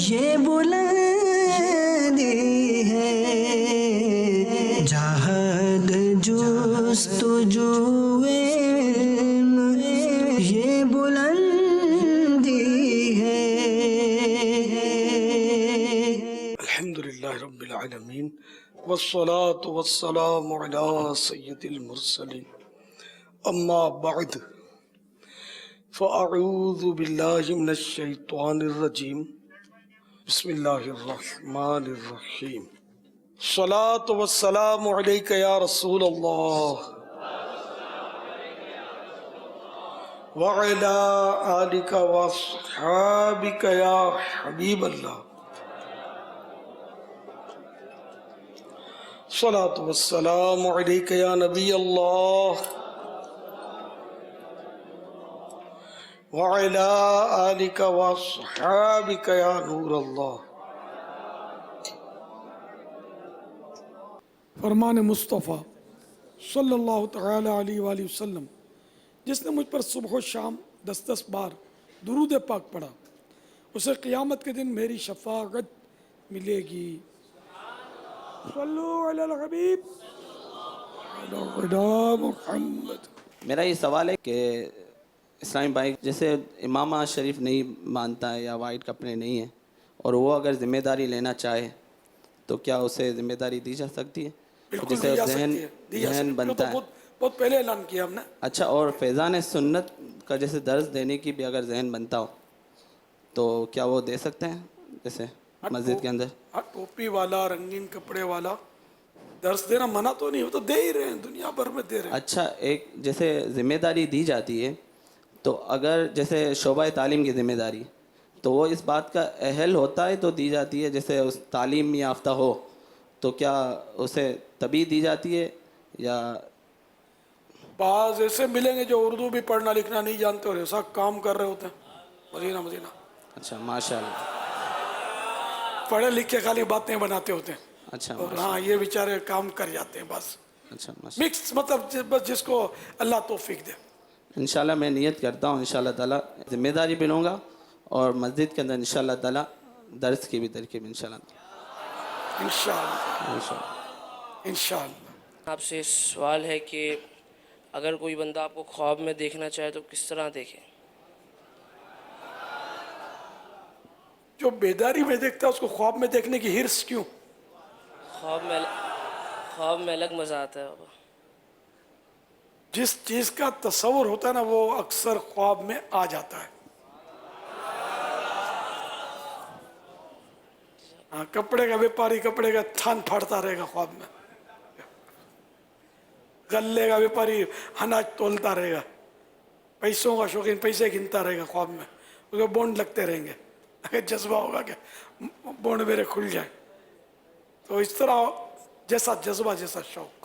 یہ بلندی ہے جہد جستجوے یہ بلندی ہے. الحمدللہ رب العالمین والصلاة والسلام علی سید المرسلین اما بعد فاعوذ باللہ من الشیطان الرجیم بسم اللہ الرحمن الرحیم الصلاة والسلام علیک یا رسول اللہ وعلی آلک واصحابک یا حبیب اللہ الصلاة والسلام علیک یا نبی اللہ وعلی آلک واصحابک یا نور اللہ. فرمان مصطفیٰ صلی اللہ تعالی علیہ وآلہ وسلم، جس نے مجھ پر صبح و شام 10 بار درود پاک پڑھا اسے قیامت کے دن میری شفاعت ملے گی. صلو علی الحبیب علی محمد. میرا یہ سوال ہے کہ اسلامی بھائی جیسے امامہ شریف نہیں مانتا ہے یا وائٹ کپڑے نہیں ہیں اور وہ اگر ذمہ داری لینا چاہے تو کیا اسے ذمہ داری دی جا سکتی ہے؟ بالکل جسے ذہن بنتا ہے. بہت پہلے اعلان کیا ہم نے. اچھا، اور فیضان سنت کا جیسے درس دینے کی بھی اگر ذہن بنتا ہو تو کیا وہ دے سکتے ہیں جیسے مسجد کے اندر؟ ٹوپی والا رنگین کپڑے والا درس دینا منع تو نہیں، وہ تو دے ہی رہے ہیں، دنیا بھر میں دے رہے ہیں. اچھا، ایک جیسے ذمہ داری دی جاتی ہے تو اگر جیسے شعبہ تعلیم کی ذمہ داری تو وہ اس بات کا اہل ہوتا ہے تو دی جاتی ہے، جیسے اس تعلیم یافتہ ہو تو کیا اسے تبھی دی جاتی ہے یا بعض ایسے ملیں گے جو اردو بھی پڑھنا لکھنا نہیں جانتے اور ایسا کام کر رہے ہوتے ہیں. مدینہ مدینہ اچھا ماشاء اللہ. پڑھے لکھے خالی باتیں بناتے ہوتے ہیں اچھا اور ہاں یہ بیچارے کام کر جاتے ہیں بس. اچھا ماشاء مکس مطلب بس جس کو اللہ توفیق دے. انشاءاللہ میں نیت کرتا ہوں انشاءاللہ تعالیٰ ذمہ داری بھی لوں گا اور مسجد کے اندر انشاءاللہ تعالیٰ درس کی بھی ترکیب انشاءاللہ. انشاءاللہ. آپ سے سوال ہے کہ اگر کوئی بندہ آپ کو خواب میں دیکھنا چاہے تو کس طرح دیکھے؟ جو بیداری میں دیکھتا ہے اس کو خواب میں دیکھنے کی ہرس کیوں؟ خواب میں الگ مزہ آتا ہے بابا. جس چیز کا تصور ہوتا ہے نا وہ اکثر خواب میں آ جاتا ہے. ہاں، کپڑے کا بیپاری کپڑے کا تھان پھاڑتا رہے گا خواب میں، غلے کا بیپاری اناج تولتا رہے گا، پیسوں کا شوقین پیسے گنتا رہے گا خواب میں، اس کو بونڈ لگتے رہیں گے. اگر جذبہ ہوگا کہ بونڈ میرے کھل جائیں تو اس طرح جیسا جذبہ جیسا شوق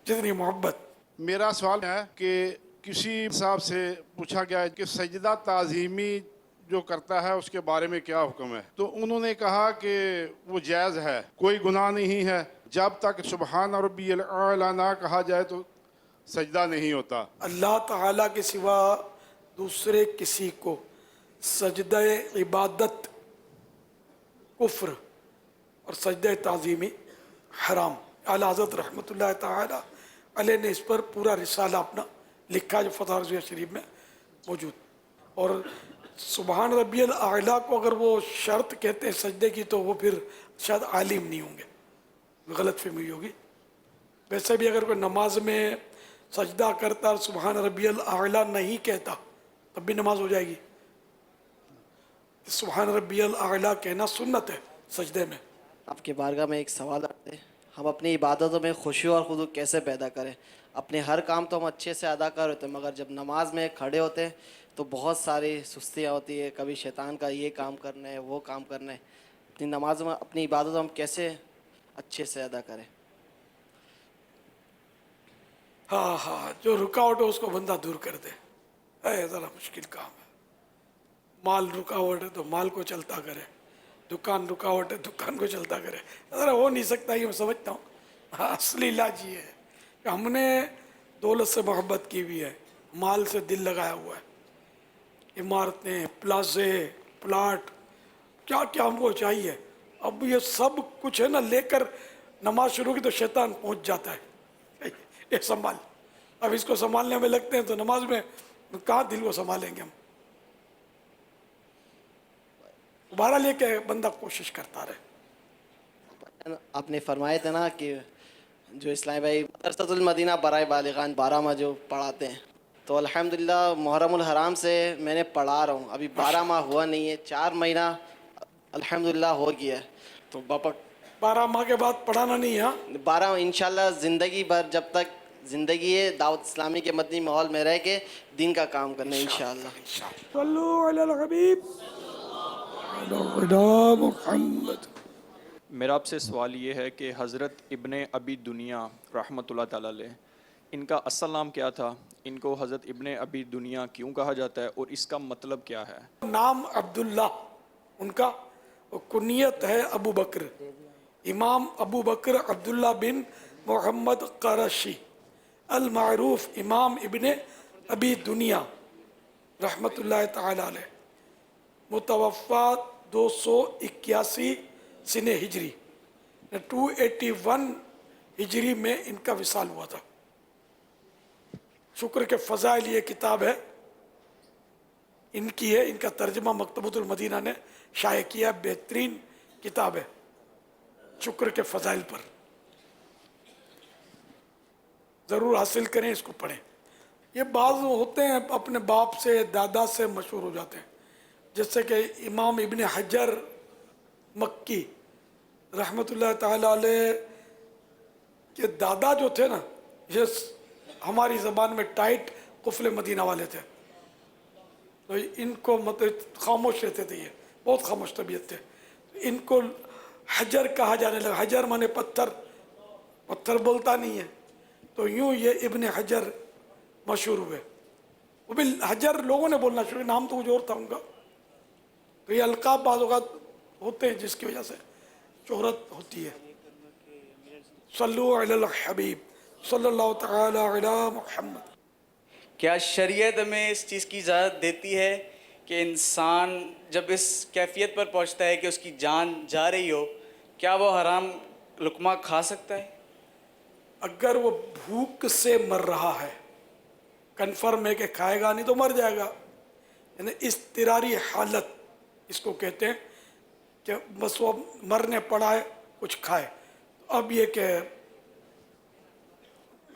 جتنی محبت. میرا سوال ہے کہ کسی صاحب سے پوچھا گیا ہے کہ سجدہ تعظیمی جو کرتا ہے اس کے بارے میں کیا حکم ہے، تو انہوں نے کہا کہ وہ جائز ہے، کوئی گناہ نہیں ہے، جب تک سبحان ربی الاعلی نہ کہا جائے تو سجدہ نہیں ہوتا. اللہ تعالیٰ کے سوا دوسرے کسی کو سجدہ عبادت کفر اور سجدہ تعظیمی حرام. اعلیٰ حضرت رحمۃ اللہ تعالیٰ علیہ نے اس پر پورا رسالہ اپنا لکھا جو فتح رضویہ شریف میں موجود. اور سبحان ربی الاعلیٰ کو اگر وہ شرط کہتے ہیں سجدے کی تو وہ پھر شاید عالم نہیں ہوں گے، غلط فہمی ہوگی. ویسے بھی اگر کوئی نماز میں سجدہ کرتا اور سبحان ربی الاعلیٰ نہیں کہتا تب بھی نماز ہو جائے گی. سبحان ربی الاعلیٰ کہنا سنت ہے سجدے میں. آپ کے بارگاہ میں ایک سوال آتے ہیں، ہم اپنی عبادتوں میں خوشی اور خضوع کیسے پیدا کریں؟ اپنے ہر کام تو ہم اچھے سے ادا کر ہوتے ہیں مگر جب نماز میں کھڑے ہوتے ہیں تو بہت ساری سستیاں ہوتی ہے، کبھی شیطان کا یہ کام کرنا ہے وہ کام کرنا ہے. اپنی نماز میں اپنی عبادتوں ہم کیسے اچھے سے ادا کریں؟ ہاں جو رکاوٹ ہے اس کو بندہ دور کر دے. ذرا مشکل کام ہے. مال رکاوٹ ہے تو مال کو چلتا کرے، دکان رکاوٹ ہے دکان کو چلتا کرے. ذرا ہو نہیں سکتا یہ میں سمجھتا ہوں. اصلی علاج یہ ہے کہ ہم نے دولت سے محبت کی ہوئی ہے، مال سے دل لگایا ہوا ہے، عمارتیں، پلازے، प्लाट, क्या क्या हमको चाहिए। अब ये सब कुछ है ना लेकर नमाज शुरू की तो शैतान पहुंच जाता है, ये संभाल। अब इसको संभालने में लगते हैं तो नमाज में कहाँ दिल को संभालेंगे हम। दोबारा लेके बंदा कोशिश करता रहे। आपने फरमाए थे ना कि जो इस्लामी भाई मदरसतुल मदीना बराए बालिगान 12 माह जो पढ़ाते हैं, तो अल्हम्दुलिल्लाह मुहर्रमुल हराम से मैंने पढ़ा रहा हूँ। अभी 12 माह हुआ नहीं है, 4 महीना अल्हम्दुलिल्लाह हो गया है। तो बापा 12 माह के बाद पढ़ाना नहीं है, हाँ? 12 इंशाल्लाह ज़िंदगी भर जब तक ज़िंदगी है दावत इस्लामी के मदनी माहौल में रह के दीन का काम करना इंशाल्लाह। सल्लु अलल हबीब अला मुहम्मद। मेरा आपसे सवाल ये है कि हज़रत इब्ने अबी दुनिया रहमतुल्लाह ताला अलैह, इनका असल नाम क्या था? इनको हज़रत इब्ने अबी दुनिया क्यों कहा जाता है और इसका मतलब क्या है? नाम अब्दुल्ला उनका, कुनियत है अबू बकर, इमाम अबू बकर अब्दुल्ला बिन मोहम्मद क़रशी अल मारूफ इमाम इब्ने अबी दुनिया रहमतुल्लाह ताला अलैह, मुतवफ़ा 281 सिने हिजरी, 281 हिजरी में इनका विसाल हुआ था। शुक्र के फ़ज़ाइल ये किताब है, इनकी है, इनका तर्जमा मकतबतुल मदीना ने शाये किया, बेहतरीन किताब है शुक्र के फ़ज़ाइल पर। ज़रूर हासिल करें, इसको पढ़ें। ये बाज़ होते हैं अपने बाप से दादा से मशहूर हो जाते हैं, जैसे कि इमाम इब्ने हजर मक्की रहमतुल्लाह ताला अलैह के दादा जो थे ना, ये हमारी ज़बान में टाइट कुफले मदीना वाले थे। तो इनको मतलब खामोश रहते थे, ये बहुत खामोश तबीयत थे। इनको हजर कहा जाने लगा, हजर माने पत्थर, पत्थर बोलता नहीं है, तो यूँ ये इब्ने हजर मशहूर हुए। वो भी हजर लोगों ने बोलना शुरू, नाम तो कुछ और था उनका। तो ये अलकाब बाज़ औक़ात होते हैं जिसकी वजह से शोहरत होती है। सल्लु अलल हबीब सल्लल्लाहु तआला अला मुहम्मद। क्या शरीयत हमें इस चीज़ की इजाज़त देती है कि इंसान जब इस कैफियत पर पहुंचता है कि उसकी जान जा रही हो, क्या वो हराम लुक़मा खा सकता है? अगर वो भूख से मर रहा है, कन्फर्म है कि खाएगा नहीं तो मर जाएगा, यानी इज़्तिरारी हालत इसको कहते हैं कि बस वो मरने पड़ा है, कुछ खाए। तो अब ये कि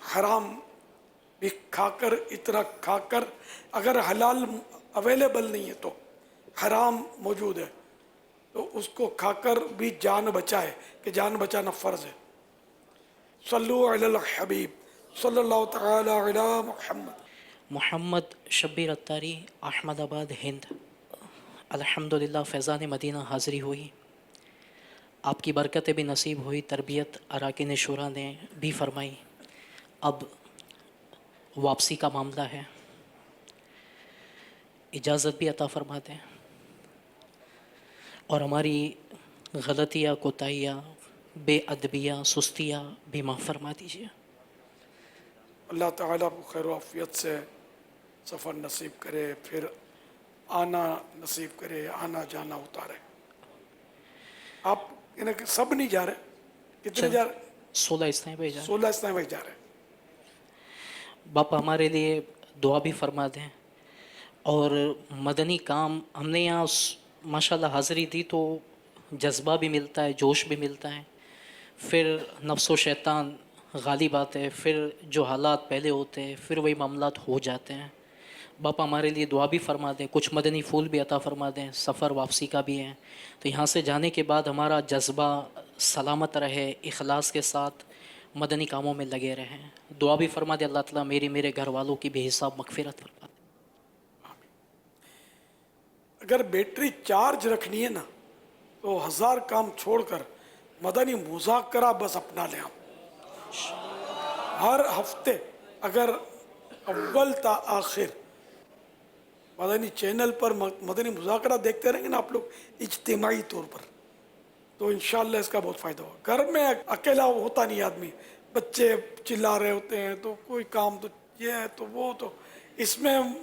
हराम भी खाकर, इतना खाकर, अगर हलाल अवेलेबल नहीं है तो हराम मौजूद है, तो उसको खाकर भी जान बचाए, कि जान बचाना फ़र्ज़ है। सल्लु अलल हबीब सल्लल्लाहु तआला अला मुहम्मद। मोहम्मद शब्बीर अत्तारी, अहमदाबाद, हिंद। अल्हम्दुलिल्लाह फैज़ान मदीना हाज़िरी हुई, आपकी बरकतें भी नसीब हुई, तरबियत अराकीन शुरा ने भी फरमाई। अब वापसी का मामला है, इजाज़त भी अता फरमा दें और हमारी गलतियाँ, कोताहियाँ, बेअदबियाँ, सुस्तियाँ भी माफ़ फरमा दीजिए। अल्लाह ताला को खैर आफियत से सफ़र नसीब करे, फिर आना नसीब करे, आना जाना होता रहे। आप इन्हें सब नहीं जा रहे, कितने जा रहे? 16 इस्लामी भाई जा रहे। 16 इस्लामी भाई जा रहे हैं। बापा हमारे लिए दुआ भी फरमा दें। और मदनी काम हमने यहाँ माशाल्लाह हाज़िरी दी तो जज्बा भी मिलता है, जोश भी मिलता है, फिर नफ्स व शैतान गालिब आते हैं, फिर जो हालात पहले होते हैं फिर वही मामलात हो जाते हैं। बापा हमारे लिए दुआ भी फरमा दें, कुछ मदनी फूल भी अता फरमा दें, सफ़र वापसी का भी है, तो यहाँ से जाने के बाद हमारा जज्बा सलामत रहे, इखलास के साथ मदनी कामों में लगे रहें। दुआ भी फरमा दे अल्लाह ताला मेरे घर वालों की बेहिसाब मग़फ़िरत फरमा दे। अगर बैटरी चार्ज रखनी है ना तो 1000 काम छोड़कर मदनी मुज़ाकरा बस अपना लें आप। हर हफ्ते अगर अव्वल ता आखिर मदनी चैनल पर मदनी मुज़ाकरा देखते रहेंगे ना आप लोग इज्तिमाई तौर पर, तो इंशाअल्लाह इसका बहुत फ़ायदा होगा। घर में अकेला होता नहीं आदमी, बच्चे चिल्ला रहे होते हैं तो कोई काम तो ये है तो वो, तो इसमें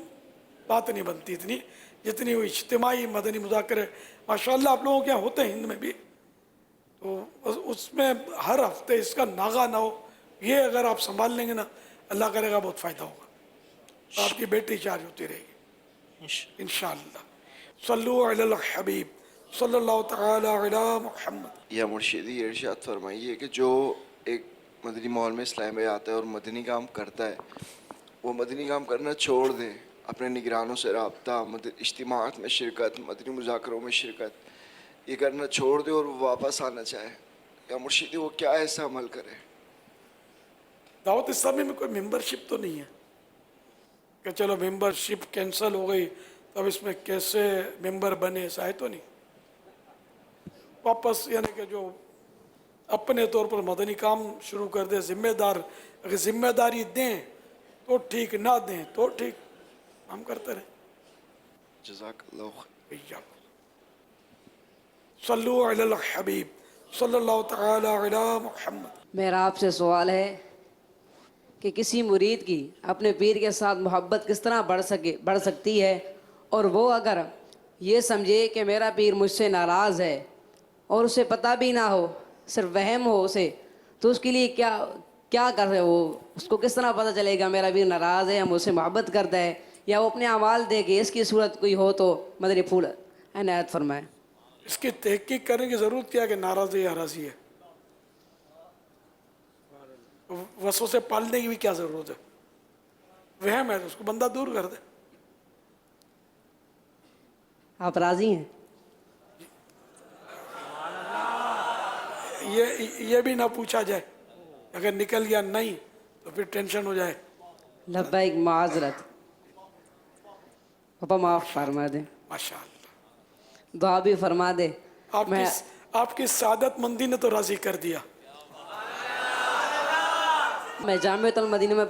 बात नहीं बनती इतनी जितनी वो इज्तिमाई मदनी मुज़ाकरे माशाअल्लाह आप लोगों के यहाँ होते हैं हिंद में भी, तो उसमें हर हफ्ते इसका नागा ना हो, ये अगर आप संभाल लेंगे ना अल्लाह करेगा बहुत फ़ायदा होगा, तो आपकी बैटरी चार्ज होती रहेगी इंशाअल्लाह। सल्लु अलल हबीब सल्लल्लाहु तआला अला मुहम्मद। या मुर्शिदी इरशाद फरमाइए कि जो एक मदनी माहौल में इस्लाम में आता है और मदनी काम करता है, वो मदनी काम करना छोड़ दे, अपने निगरानों से रब्ता, इज्तिमाअत में शिरकत, मदनी मुज़ाकरों में शिरकत, ये करना छोड़ दे और वो वापस आना चाहे, या मुर्शिदी वो क्या ऐसा अमल करे? दावत इस्लामी में कोई मेंबरशिप तो नहीं है कि चलो मेंबरशिप कैंसिल हो गई तब इसमें कैसे मेंबर बने, ऐसा है तो नहीं। वापस यानी कि जो अपने तौर पर मदनी काम शुरू कर दे, जिम्मेदार अगर जिम्मेदारी दें तो ठीक, ना दें तो ठीक, हम करते रहे। जज़ाकल्लाह खैर। सल्लु अलल हबीब सल्लल्लाहु तआला अला मुहम्मद। मेरा आपसे सवाल है कि किसी मुरीद की अपने पीर के साथ मोहब्बत किस तरह बढ़ सकती है, और वो अगर ये समझे कि मेरा पीर मुझसे नाराज़ है और उसे पता भी ना हो, सिर्फ वहम हो उसे, तो उसके लिए क्या कर रहे हो? उसको किस तरह पता चलेगा मेरा पीर नाराज़ है या मुझसे मोहब्बत करता है, या वो अपने अमाल देखे, इसकी सूरत कोई हो तो मदनी फूल इनायत फरमाए। इसकी तहकीक करने की ज़रूरत क्या है कि नाराज़ है या राज़ी है, वसों से पालने की भी क्या ज़रूरत है? वहम है तो उसको बंदा दूर कर दे। आप राज़ी हैं? ये भी ना पूछा जाए, अगर निकल गया नहीं तो फिर टेंशन हो जाए। लब्बैक माज़रत, पापा माफ़ फरमा दे, माशाअल्लाह दुआ भी फरमा दे। आपकी सादतमंदी ने तो राज़ी कर दिया। मैं जामिअतुल मदीना में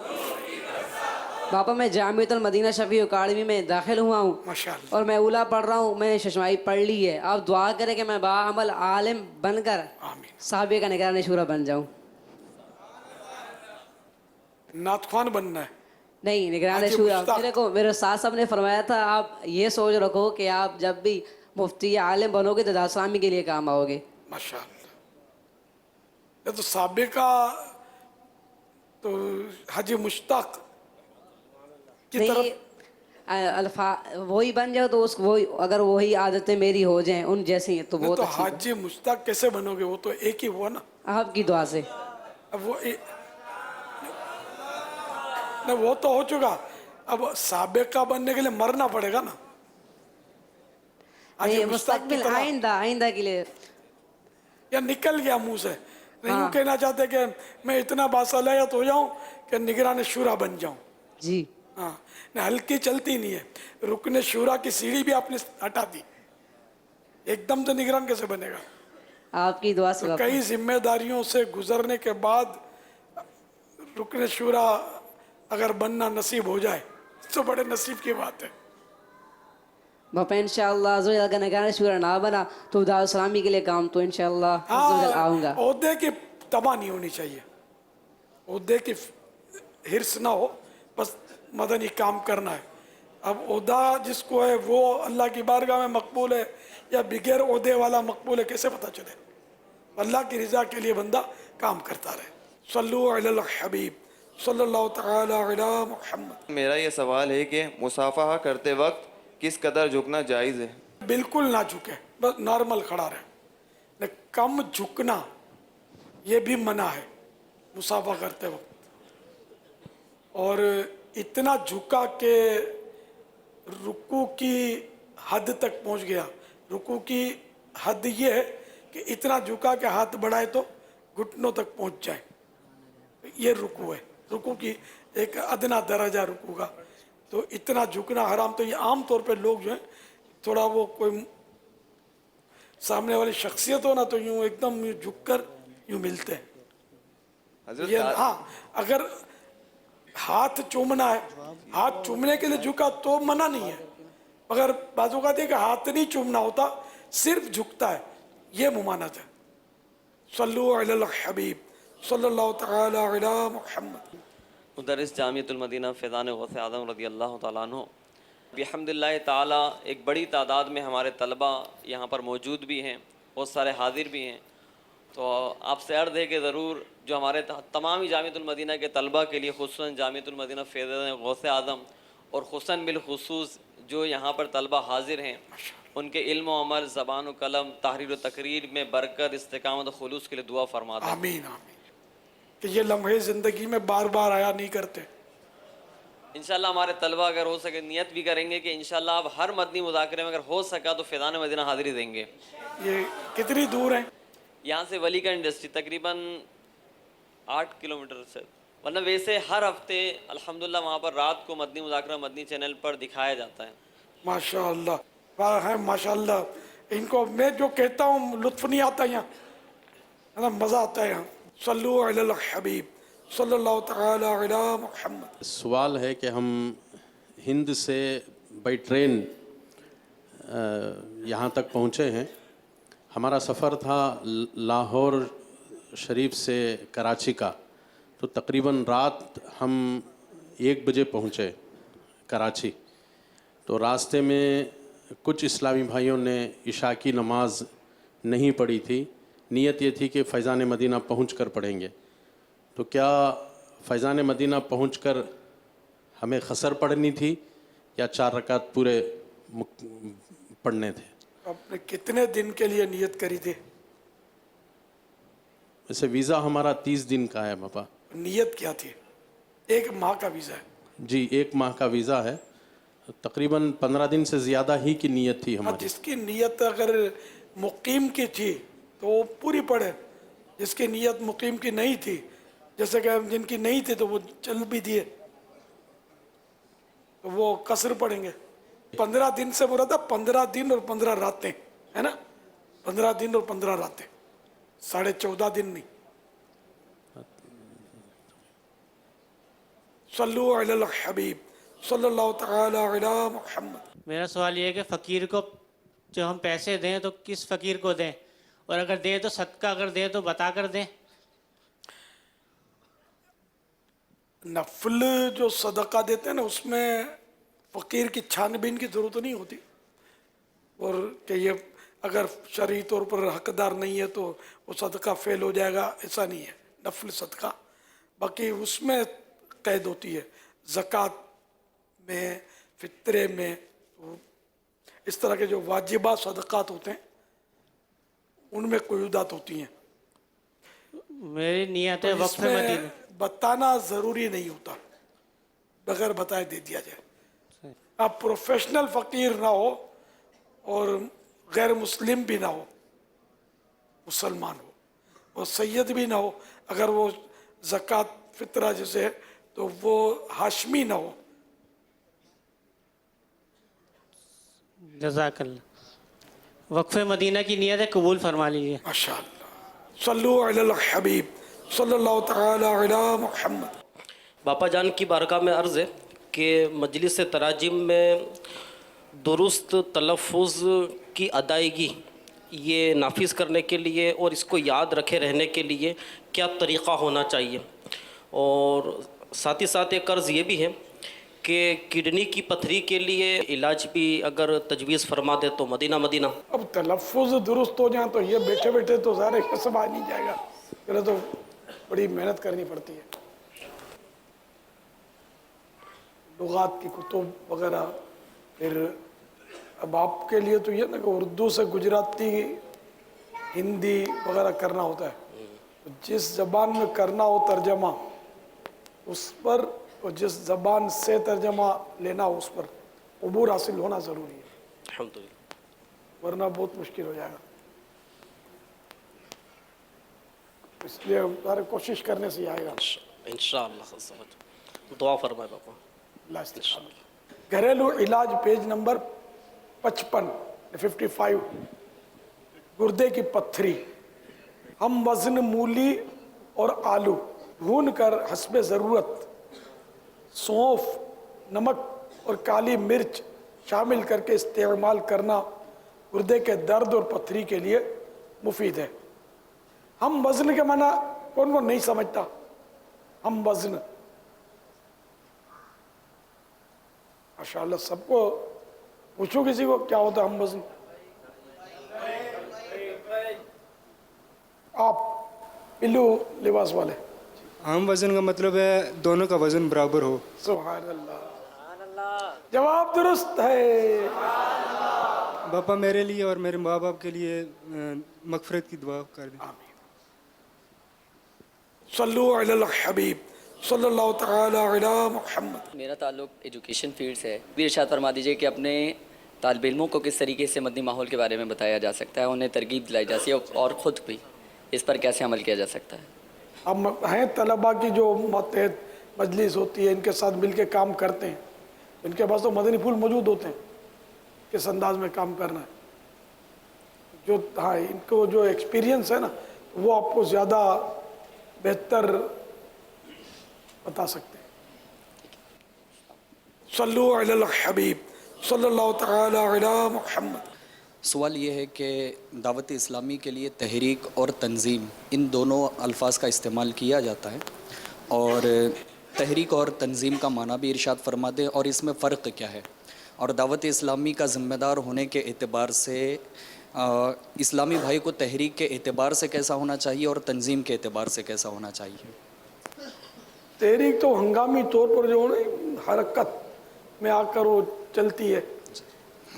पापा मैं जामिअतुल मदीना शफी अकाडमी में दाखिल हुआ हूँ माशाअल्लाह। और मैं उला पढ़ रहा हूँ, मैंने शशमाई पढ़ ली है। आप दुआ करें कि मैं बाअमल आलिम बनकर साहबे का निगरान शूरा बन जाऊँ। नातख्वान बनना है? नहीं, निगरान शूरा। मेरे साथ साहब ने फरमाया था आप ये सोच रखो कि आप जब भी मुफ्ती या आलिम बनोगे तो दावत इस्लामी के लिए काम आओगे। माशाअल्लाह। ये तो साहबे का तो हाजी मुश्ताक की तरफ वही बन जाओ तो उसको वही, अगर वही आदतें मेरी हो जाएं उन जैसी तो बहुत तो अच्छी। हाजी मुश्ताक कैसे बनोगे? वो तो एक ही हुआ ना आपकी दुआ से। अब वो तो हो चुका, अब साबिका बनने के लिए मरना पड़ेगा ना। हाजी मुश्ताक की तरह आइंदा के लिए या निकल गया मुंह से, नहीं यूं कहना चाहते कि मैं इतना बासलाहियत हो जाऊं कि निगरान शूरा बन जाऊं। जी हाँ, न हल्की चलती नहीं है, रुकने शूरा की सीढ़ी भी आपने हटा दी, एकदम तो निगरान कैसे बनेगा? आपकी दुआ से। तो कई जिम्मेदारियों से गुजरने के बाद रुकने शूरा अगर बनना नसीब हो जाए तो बड़े नसीब की बात है। बापा इंशाअल्लाह अगर निगरान शूरा ना बना तो दावत इस्लामी के लिए काम तो इंशाअल्लाह आऊँगा। ओहदे की तबाह नहीं होनी चाहिए, ओहदे की हिर्स ना हो, बस मदनी काम करना है। अब ओहदा जिसको है वो अल्लाह की बारगाह में मकबूल है या बगैर ओहदे वाला मकबूल है, कैसे पता चले? अल्लाह की रज़ा के लिए बंदा काम करता रहे। सल्लु अलल हबीब सल्लल्लाहु तआला अला मुहम्मद। मेरा ये सवाल है कि मुसाफहा करते वक्त किस कदर झुकना जायज़ है? बिल्कुल ना झुके, बस नॉर्मल खड़ा रहे, न कम झुकना ये भी मना है मुसाफा करते वक्त। और इतना झुका के रुकू की हद तक पहुंच गया। रुकू की हद ये है कि इतना झुका के हाथ बढ़ाए तो घुटनों तक पहुंच जाए, ये रुकू है। रुकू की एक अदना दर्जा रुकू का, तो इतना झुकना हराम। तो ये आम तौर पे लोग जो हैं थोड़ा वो कोई सामने वाली शख्सियत हो ना तो यूं एकदम झुक कर यूं मिलते हैं। ये हाँ, अगर हाथ चूमना है, हाथ चूमने के लिए झुका तो मना नहीं है, मगर बाजू का कि हाथ नहीं चूमना होता, सिर्फ झुकता है, ये मुमानत है। सल्लु अलल हबीब सल्लल्लाहु तआला अला मुहम्मद। मुदर्रिस जामिअतुल मदीना फैज़ान गौसे आज़म रज़ियल्लाहु तआला अन्हु بحمد اللہ تعالیٰ ایک بڑی تعداد میں ہمارے طلبہ یہاں پر موجود بھی ہیں، بہت سارے حاضر بھی ہیں، تو آپ سے عرض ہے کہ ضرور جو ہمارے تمام ہی جامعۃ المدینہ کے طلبہ کے لیے، خصوصاً جامعۃ المدینہ فیض غوث اعظم اور خصوصاً بالخصوص جو یہاں پر طلبہ حاضر ہیں، ان کے علم و عمل، زبان و قلم، تحریر و تقریر میں برکت، استقامت و خلوص کے لیے دعا فرما دیں۔ آمین آمین، کہ یہ لمحے زندگی میں بار بار آیا نہیں کرتے۔ انشاءاللہ ہمارے طلبہ اگر ہو سکے نیت بھی کریں گے کہ انشاءاللہ آپ ہر مدنی مذاکرے میں اگر ہو سکا تو فیضان مدینہ حاضری دیں گے۔ یہ کتنی دور ہیں؟ یہاں سے ولی کا انڈسٹری تقریباً 8 کلومیٹر سے، ورنہ ویسے ہر ہفتے الحمدللہ وہاں پر رات کو مدنی مذاکرہ مدنی چینل پر دکھایا جاتا ہے۔ ماشاءاللہ ہے، ماشاءاللہ۔ ان کو میں جو کہتا ہوں لطف نہیں آتا یہاں، مزہ آتا ہے یہاں۔ صلو علی الحبیب صلی اللہ تعالی علی محمد۔ سوال ہے کہ ہم ہند سے بائی ٹرین یہاں تک پہنچے ہیں۔ ہمارا سفر تھا لاہور شریف سے کراچی کا، تو تقریباً رات ہم 1 بجے پہنچے کراچی۔ تو راستے میں کچھ اسلامی بھائیوں نے عشاء کی نماز نہیں پڑھی تھی، نیت یہ تھی کہ فیضان مدینہ پہنچ کر پڑھیں گے۔ تو کیا فیضان مدینہ پہنچ کر ہمیں قصر پڑھنی تھی یا 4 رکعت پورے پڑھنے تھے؟ آپ نے کتنے دن کے لیے نیت کری تھی؟ ویسے ویزا ہمارا 30 دن کا ہے باپا۔ نیت کیا تھی؟ 1 ماہ کا ویزا ہے؟ جی 1 ماہ کا ویزا ہے، تقریباً 15 دن سے زیادہ ہی کی نیت تھی ہماری۔ جس کی نیت اگر مقیم کی تھی تو وہ پوری پڑھے، جس کی نیت مقیم کی نہیں تھی، جیسے کہ جن کی نہیں تھی تو وہ چل بھی دیے، تو وہ قصر پڑھیں گے۔ 15 دن سے مراد ہے 15 دن اور 15 راتیں، ہے نا؟ 15 دن اور 15 راتیں، 14.5 دن نہیں۔ صلو علی الحبیب صلی اللہ تعالی علی محمد۔ میرا سوال یہ ہے کہ فقیر کو جو ہم پیسے دیں تو کس فقیر کو دیں، اور اگر دیں تو صدقہ اگر دیں تو بتا کر دیں؟ نفل جو صدقہ دیتے ہیں نا، اس میں فقیر کی چھان بین کی ضرورت نہیں ہوتی، اور کہ یہ اگر شرعی طور پر حقدار نہیں ہے تو وہ صدقہ فیل ہو جائے گا، ایسا نہیں ہے۔ نفل صدقہ باقی اس میں قید ہوتی ہے، زکوٰۃ میں، فطرے میں، اس طرح کے جو واجبہ صدقات ہوتے ہیں ان میں قیودات ہوتی ہیں۔ میری نیت ہے وقف مدینہ۔ بتانا ضروری نہیں ہوتا، بغیر بتائے دے دیا جائے۔ آپ پروفیشنل فقیر نہ ہو اور غیر مسلم بھی نہ ہو، مسلمان ہو، اور سید بھی نہ ہو، اگر وہ زکوٰۃ فطرہ جیسے ہے تو وہ ہاشمی نہ ہو۔ جزاک اللہ۔ وقف مدینہ کی نیت ہے، قبول فرما لیجیے۔ ماشاءاللہ۔ صلو علی الحبیب صلی اللہ تعالی علی محمد۔ باپا جان کی بارگاہ میں عرض ہے کہ مجلس تراجم میں درست تلفظ کی ادائیگی یہ نافذ کرنے کے لیے اور اس کو یاد رکھے رہنے کے لیے کیا طریقہ ہونا چاہیے، اور ساتھ ہی ساتھ ایک عرض یہ بھی ہے کہ کڈنی کی پتھری کے لیے علاج بھی اگر تجویز فرما دے تو مدینہ مدینہ۔ اب تلفظ درست ہو جائیں تو یہ بیٹھے بیٹھے تو ظاہر ہے سب آ نہیں جائے گا، پہلے تو بڑی محنت کرنی پڑتی ہے، لغات کی کتب وغیرہ۔ پھر اب آپ کے لیے تو یہ نا کہ اردو سے گجراتی، ہندی وغیرہ کرنا ہوتا ہے، جس زبان میں کرنا ہو ترجمہ اس پر، اور جس زبان سے ترجمہ لینا ہو اس پر عبور حاصل ہونا ضروری ہے، الحمدللہ، ورنہ بہت مشکل ہو جائے گا۔ اس لیے سارے کوشش کرنے سے ہی آئے گا انشاءاللہ۔ دعا فرمائے باپا۔ اللہ استقامت۔ گھریلو علاج پیج نمبر 55 گردے کی پتھری۔ ہم وزن مولی اور آلو بھون کر حسب ضرورت سونف، نمک اور کالی مرچ شامل کر کے استعمال کرنا گردے کے درد اور پتھری کے لیے مفید ہے۔ ہم وزن کے معنی کون کون نہیں سمجھتا؟ ہم وزن ماشاءاللہ سب کو पूछो किसी को क्या होता है हम वजन? आप बिल्लू लिबास वाले। आम वज़न का मतलब है दोनों का वज़न बराबर हो। सुभान अल्लाह, जवाब दुरुस्त है। बापा मेरे लिए और मेरे माँ बाप के लिए मग़फ़िरत की दुआ कर दें। सल्लु अलल हबीब सल्लल्लाहु तआला अला मुहम्मद। मेरा ताल्लुक एजुकेशन फील्ड से है। भी इरशाद फरमा दीजिए कि अपने तालिब इल्मों को किस तरीके से मदनी माहौल के बारे में बताया जा सकता है, उन्हें तरगीब दिलाई जा सकती है और ख़ुद भी इस पर कैसे अमल किया जा सकता है? अब हैं तलबा की जो मतहत मजलिस होती है, इनके साथ मिल के काम करते हैं, इनके पास तो मदनी फूल मौजूद होते हैं किस अंदाज में काम करना है। जो हाँ इनको जो एक्सपीरियंस है ना वो आपको ज़्यादा बेहतर बता सकते हैं। सल्लु अलल हबीब सल्लल्लाहु तआला अला मुहम्मद। सवाल ये है कि दावत इस्लामी के लिए तहरीक और तंज़ीम इन दोनों अल्फाज का इस्तेमाल किया जाता है, और तहरीक और तंज़ीम का माना भी इरशाद फरमा दें और इसमें फ़र्क क्या है, और दावत इस्लामी का ज़िम्मेदार होने के एतबार से इस्लामी भाई को तहरीक के एतबार से कैसा होना चाहिए और तंज़ीम के एतबार से कैसा होना चाहिए? तहरीक तो हंगामी तौर पर जो हरकत में आकर वो चलती है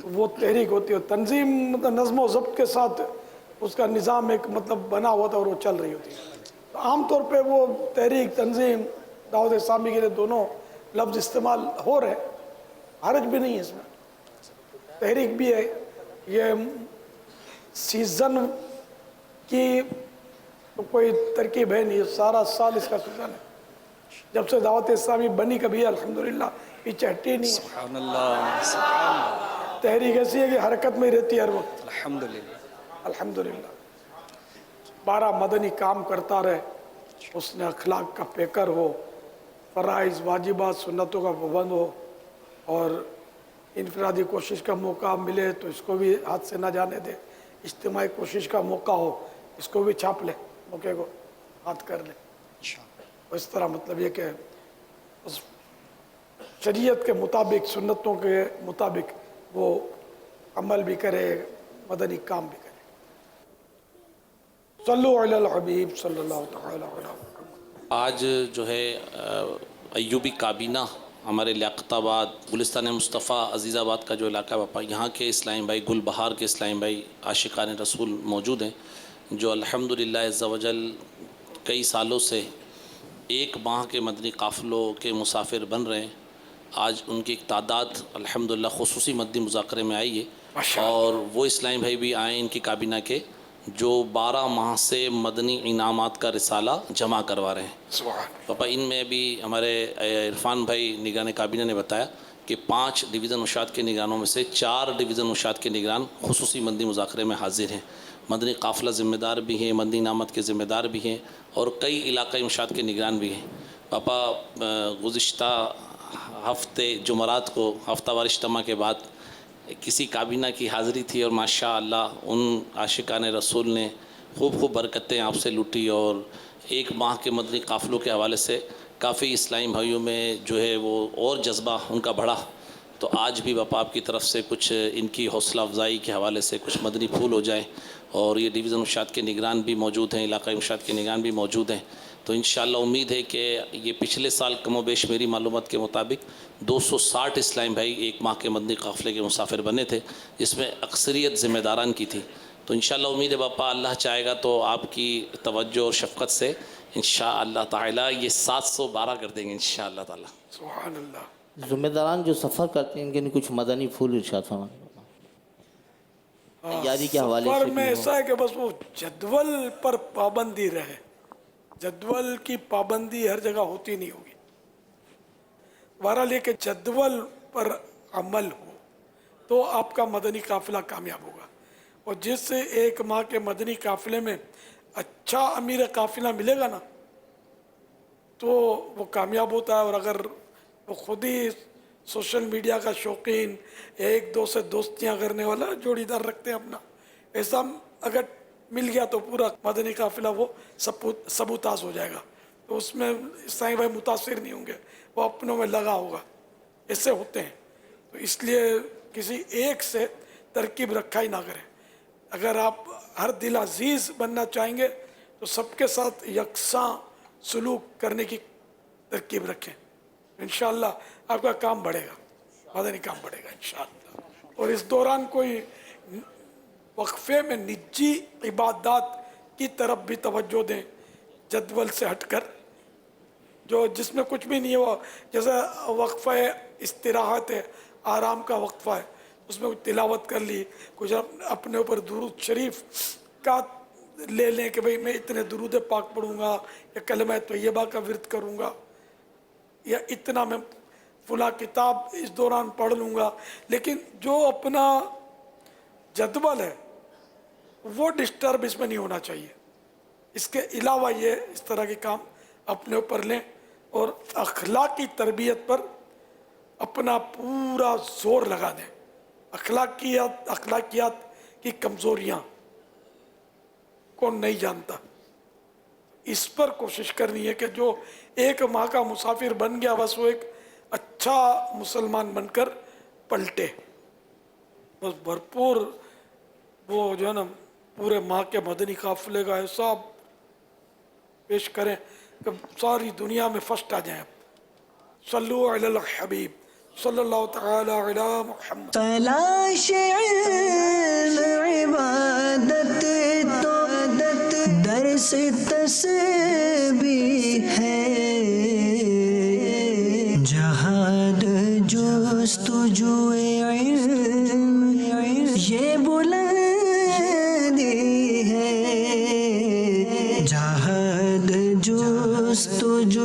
वो तहरीक होती है। तंजीम मतलब नज़्म व ज़ब्त के साथ उसका निज़ाम एक मतलब बना हुआ था और वो चल रही होती है। तो आम तौर पे वो तहरीक तंजीम दावत इस्लामी के लिए दोनों लफ्ज़ इस्तेमाल हो रहे हैं, हरज भी नहीं है इसमें। तहरीक भी है, ये सीज़न की तो कोई तरकीब है नहीं, सारा साल इसका सीज़न है। जब से दावत इस्लामी बनी कभी अल्हम्दुलिल्लाह पीछे हटी नहीं। सुभान अल्लाह, सुभान अल्लाह। तहरीक ऐसी है कि हरकत में रहती है हर वक्त। अल्हम्दुलिल्लाह अल्हम्दुलिल्लाह। 12 मदनी काम करता रहे, उसने अखलाक का पेकर हो, फ़राइज़ वाजिबात सुन्नतों का पाबंद हो, और इनफरादी कोशिश का मौका मिले तो इसको भी हाथ से ना जाने दे, इज्तिमाई कोशिश का मौका हो इसको भी छाप ले, मौके को हाथ कर ले। इस तरह मतलब ये कि उस शरीयत के मुताबिक सुन्नतों के मुताबिक वो अमल भी करे, मदनी काम भी करे। सल्लु अलल हबीब सल्लल्लाहु तआला अलैहि वसल्लम। आज जो है अय्यूबी काबीना हमारे लियाकताबाद गुलिस्तान मुस्तफ़ा अजीज़ाबाद का जो इलाका है बापा, यहाँ के इस्लामी भाई गुलबहार के इस्लामी भाई आशिकान रसूल मौजूद हैं, जो अल्हम्दुलिल्लाह अज़्ज़ा वजल कई सालों से एक माह के मदनी काफ़िलों के मुसाफिर बन रहे हैं। आज उनकी एक तादाद अल्हम्दुलिल्लाह खुसूसी मदनी मुज़ाकरे में आई है, और वो इस्लामी भाई भी आए इनकी काबीना के जो 12 माह से मदनी इनामात का रिसाला जमा करवा रहे हैं। पापा इनमें भी हमारे इरफान भाई निगरान काबीना ने बताया कि 5 डिवीज़न उशात के निगरानों में से 4 डिवीज़न उशात के निगरान खुसूसी मदनी मुज़ाकरे में हाजिर हैं। मदनी काफ़िला ज़िम्मेदार भी हैं, मदनी इनामत के ज़िम्मेदार भी हैं, और कई इलाक़ाई उशात के निगरान भी हैं। पापा गुज़िश्ता हफ्ते जुमरात को हफ्तावार इज्तिमा के बाद किसी काबीना की हाज़िरी थी, और माशा अल्लाह उन आशिकान रसूल ने खूब बरकतें आपसे लूटी, और एक माह के मदनी काफ़िलों के हवाले से काफ़ी इस्लामी भाइयों में जो है वो और जज्बा उनका बढ़ा। तो आज भी बापा आपकी तरफ से कुछ इनकी हौसला अफजाई के हवाले से कुछ मदनी फूल हो जाए, और ये डिवीज़न उशात के निगरान भी मौजूद हैं, इलाक़ाई उशात के निगरान भी मौजूद हैं। तो इंशाअल्लाह उम्मीद है कि ये पिछले साल कमो बेश मेरी मालूमात के मुताबिक 260 इस्लामी भाई एक माह के मदनी काफ़िले के मुसाफिर बने थे, जिसमें अक्सरियत ज़िम्मेदारान की थी। तो इंशाअल्लाह उम्मीद है बापा अल्लाह चाहेगा तो आपकी तवज्जो और शफ़क़त से इंशाअल्लाह ताला ये 712 कर देंगे इंशाअल्लाह ताला। सुभान अल्लाह। ज़िम्मेदारान जो सफ़र करते हैं इनके लिए कुछ मदनी फूल इरशाद फरमाएं तैयारी के हवाले से। सफ़र में ऐसा है कि बस वो जदवल पर पाबंदी रहे, जदवल की पाबंदी हर जगह होती नहीं होगी। बहरहाल ये कि जदवल पर अमल हो तो आपका मदनी काफ़िला कामयाब होगा। और जिस एक माह के मदनी काफ़िले में अच्छा अमीर काफ़िला मिलेगा ना तो वो कामयाब होता है। और अगर वो खुद ही सोशल मीडिया का शौकीन, एक दो से दोस्तियाँ करने वाला जोड़ीदार रखते हैं अपना, ऐसा अगर मिल गया तो पूरा मदनी काफ़िला वो सबूताज हो जाएगा। तो उसमें इस्लामी भाई मुतासिर नहीं होंगे, वो अपनों में लगा होगा। ऐसे होते हैं। तो इसलिए किसी एक से तरकीब रखा ही ना करें। अगर आप हर दिल अजीज़ बनना चाहेंगे तो सबके साथ यकसां सलूक करने की तरकीब रखें, इंशाअल्लाह आपका काम बढ़ेगा, मदनी काम बढ़ेगा इंशाअल्लाह। और इस दौरान कोई वक्फे में निजी इबादत की तरफ भी तवज्जो दें, जदवल से हटकर, जो जिसमें कुछ भी नहीं है, वो जैसे वक्फा इस्तिराहत है, आराम का वक्फा है, उसमें कुछ तिलावत कर ली, कुछ अपने ऊपर दुरूद शरीफ का ले लें कि भाई मैं इतने दुरूद पाक पढ़ूंगा या कलमा तैयबा का विर्द करूंगा या इतना मैं फुला किताब इस दौरान पढ़ लूँगा, लेकिन जो अपना जदवल है वो डिस्टर्ब इसमें नहीं होना चाहिए। इसके अलावा ये इस तरह के काम अपने ऊपर लें और अखलाकी तरबियत पर अपना पूरा जोर लगा दें। अखलाकियात की कमज़ोरियाँ कौन नहीं जानता, इस पर कोशिश करनी है कि जो एक माह का मुसाफिर बन गया बस वो एक अच्छा मुसलमान बनकर पलटे। बस भरपूर वो जो है ना पूरे माह के मदनी काफिले का हिसाब पेश करें कि सारी दुनिया में फर्स्ट आ जाएं। सल्लु अलल हबीब सल्लल्लाहु तआला अला मुहम्मद। तलाश इल्म इबादत तो दर्स तस्बीह है, जहाद जुस्तुजुए इल्म ये बुलंदी है, जहाद जुस्तुजुए